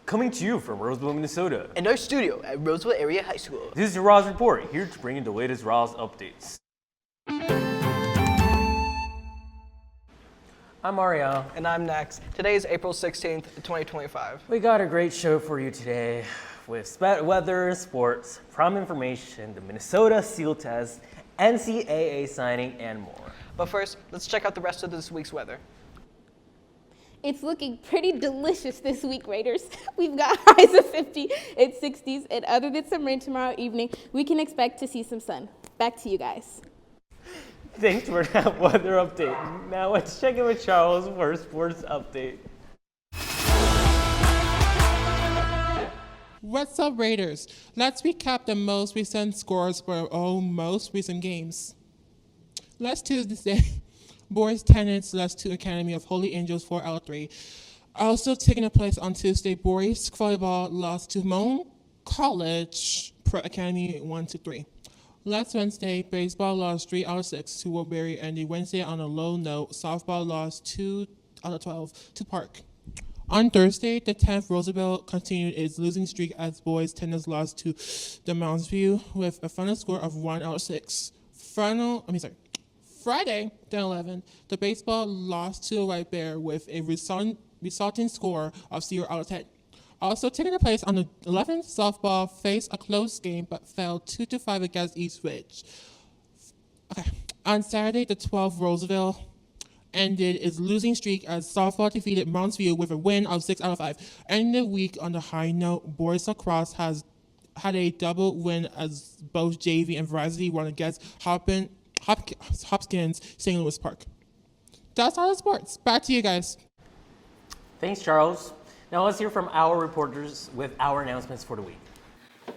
Coming to you from Roseville, Minnesota. In our studio at Roseville Area High School. This is your RAHS Report, here to bring you the latest RAHS updates. I'm Ariel. And I'm Next. Today is April 16th, 2025. We got a great show for you today with weather, sports, prom information, the Minnesota SEAL test, NCAA signing, and more. But first, let's check out the rest of this week's weather. It's looking pretty delicious this week, Raiders. We've got highs of 50 and 60s, and other than some rain tomorrow evening, we can expect to see some sun. Back to you guys. Thanks for that weather update. Now let's check in with Charles for a sports update. What's up, Raiders? Let's recap the most recent scores for our most recent games. Last Tuesday, boys tennis lost to Academy of Holy Angels 4 out of 3. Also taking place on Tuesday, boys volleyball lost to Moan College Pro Academy 1-3. Last Wednesday, baseball lost 3 out of 6 to Woodbury, and the Wednesday on a low note, softball lost 2 out of 12 to Park. On Thursday, the 10th Roosevelt continued its losing streak as boys tennis lost to the Mounds View with a final score of 1 out of 6. Friday, the 11th, the baseball lost to the White Bear with a resulting score of 0 out of 10. Also taking place on the 11th, softball faced a close game but fell 2-5 against East Ridge. Okay. On Saturday, the 12th, Roosevelt ended its losing streak as softball defeated Mounds View with a win of 6 out of 5. Ending the week on the high note, boys lacrosse had a double win as both JV and varsity won against Hopkins St. Louis Park. That's all the sports. Back to you guys. Thanks, Charles. Now let's hear from our reporters with our announcements for the week.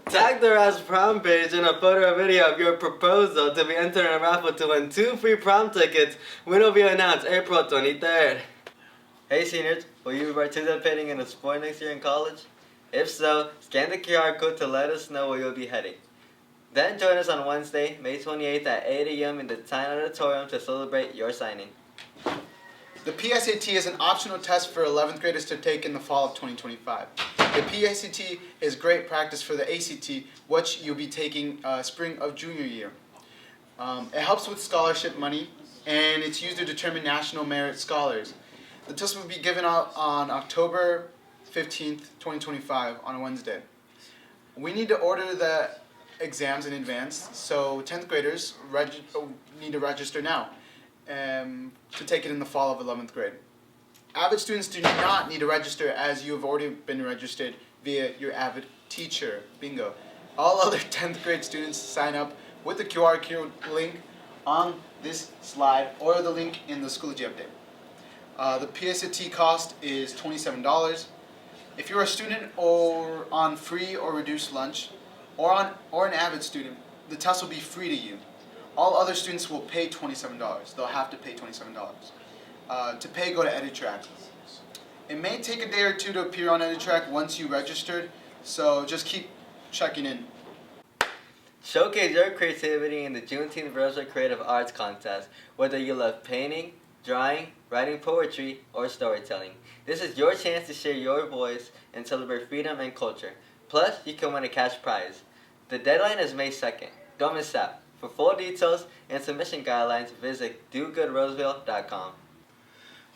Tag the RAHS prom page in a photo or video of your proposal to be entered in a raffle to win 2 free prom tickets. Winner will be announced April 23rd. Hey seniors, will you be participating in a sport next year in college? If so, scan the QR code to let us know where you'll be heading. Then join us on Wednesday, May 28th at 8 a.m. in the Tyne Auditorium to celebrate your signing. The PSAT is an optional test for 11th graders to take in the fall of 2025. The PSAT is great practice for the ACT, which you'll be taking spring of junior year. It helps with scholarship money, and it's used to determine national merit scholars. The test will be given out on October 15th, 2025 on a Wednesday. We need to order the exams in advance, so 10th graders need to register now to take it in the fall of 11th grade. Avid students do not need to register as you have already been registered via your Avid teacher. Bingo. All other 10th grade students sign up with the QR code link on this slide or the link in the Schoology update. The PSAT cost is $27. If you're a student or on free or reduced lunch, or an Avid student, the test will be free to you. All other students will pay $27. They'll have to pay $27. To pay, go to EduTrack. It may take a day or two to appear on EduTrack once you registered, so just keep checking in. Showcase your creativity in the Juneteenth Virtual Creative Arts Contest, whether you love painting, drawing, writing poetry, or storytelling. This is your chance to share your voice and celebrate freedom and culture. Plus, you can win a cash prize. The deadline is May 2nd. Don't miss out. For full details and submission guidelines, visit dogoodroseville.com.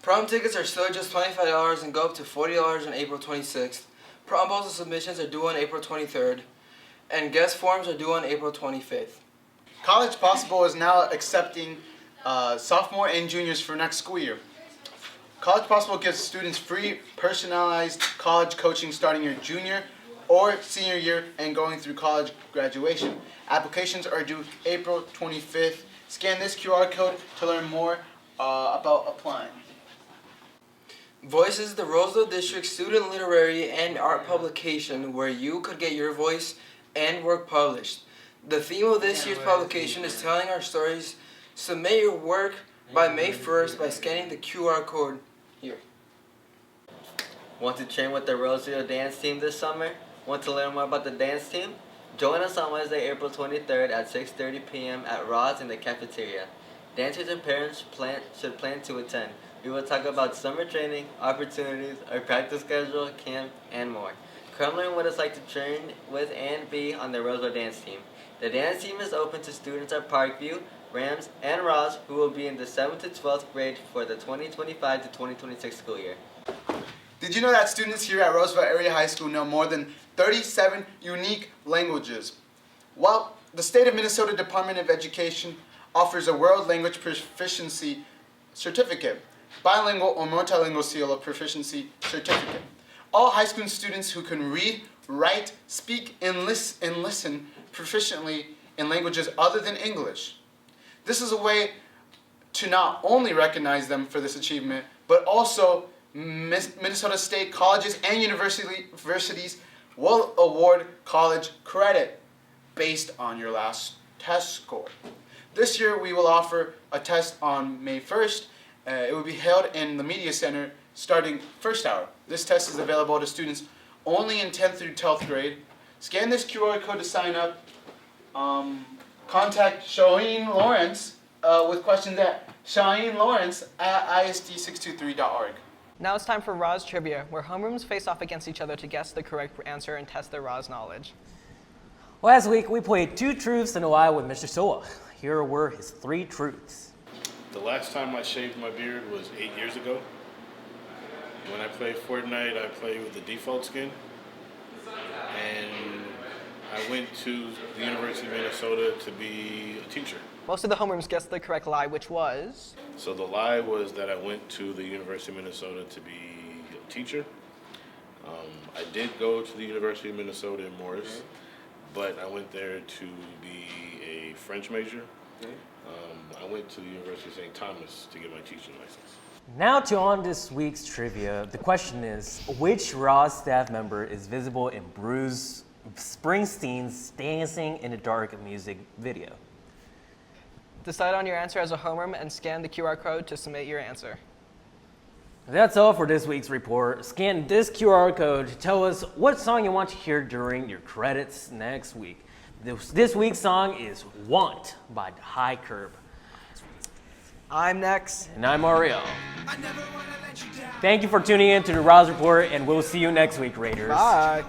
Prom tickets are still just $25 and go up to $40 on April 26th. Prom proposal submissions are due on April 23rd, and guest forms are due on April 25th. College Possible is now accepting sophomore and juniors for next school year. College Possible gives students free personalized college coaching starting your junior or senior year and going through college graduation. Applications are due April 25th. Scan this QR code to learn more about applying. Voice is the Roseville District student literary and art publication where you could get your voice and work published. The theme of this year's publication is telling our stories. Submit your work by May 1st by scanning the QR code here. Want to train with the Roseville dance team this summer? Want to learn more about the dance team? Join us on Wednesday, April 23rd at 6:30 p.m. at RAHS in the cafeteria. Dancers and parents should plan to attend. We will talk about summer training, opportunities, our practice schedule, camp, and more. Come learn what it's like to train with and be on the Roseville dance team. The dance team is open to students at Parkview, Rams, and RAHS who will be in the 7th to 12th grade for the 2025 to 2026 school year. Did you know that students here at Roseville Area High School know more than 37 unique languages? Well, the State of Minnesota Department of Education offers a World Language Proficiency Certificate, bilingual or multilingual seal of proficiency certificate. All high school students who can read, write, speak, and listen proficiently in languages other than English. This is a way to not only recognize them for this achievement, but also Minnesota State colleges and universities will award college credit based on your last test score. This year we will offer a test on May 1st. It will be held in the Media Center starting first hour. This test is available to students only in 10th through 12th grade. Scan this QR code to sign up. Contact Shaheen Lawrence with questions at shaheenlawrence@isd623.org. Now it's time for RAHS trivia, where homerooms face off against each other to guess the correct answer and test their RAHS knowledge. Last week, we played 2 truths and a lie with Mr. Soa. Here were his 3 truths. The last time I shaved my beard was 8 years ago. When I played Fortnite, I played with the default skin. And I went to the University of Minnesota to be a teacher. Most of the homerooms guessed the correct lie, which was... So the lie was that I went to the University of Minnesota to be a teacher. I did go to the University of Minnesota in Morris, but I went there to be a French major. I went to the University of St. Thomas to get my teaching license. Now to on this week's trivia. The question is, which RAHS staff member is visible in Bruce Springsteen's Dancing in the Dark music video? Decide on your answer as a homeroom and scan the QR code to submit your answer. That's all for this week's report. Scan this QR code to tell us what song you want to hear during your credits next week. This week's song is Want by High Curb. I'm next. And I'm Mario. Thank you for tuning in to the RAHS Report, and we'll see you next week, Raiders. Bye.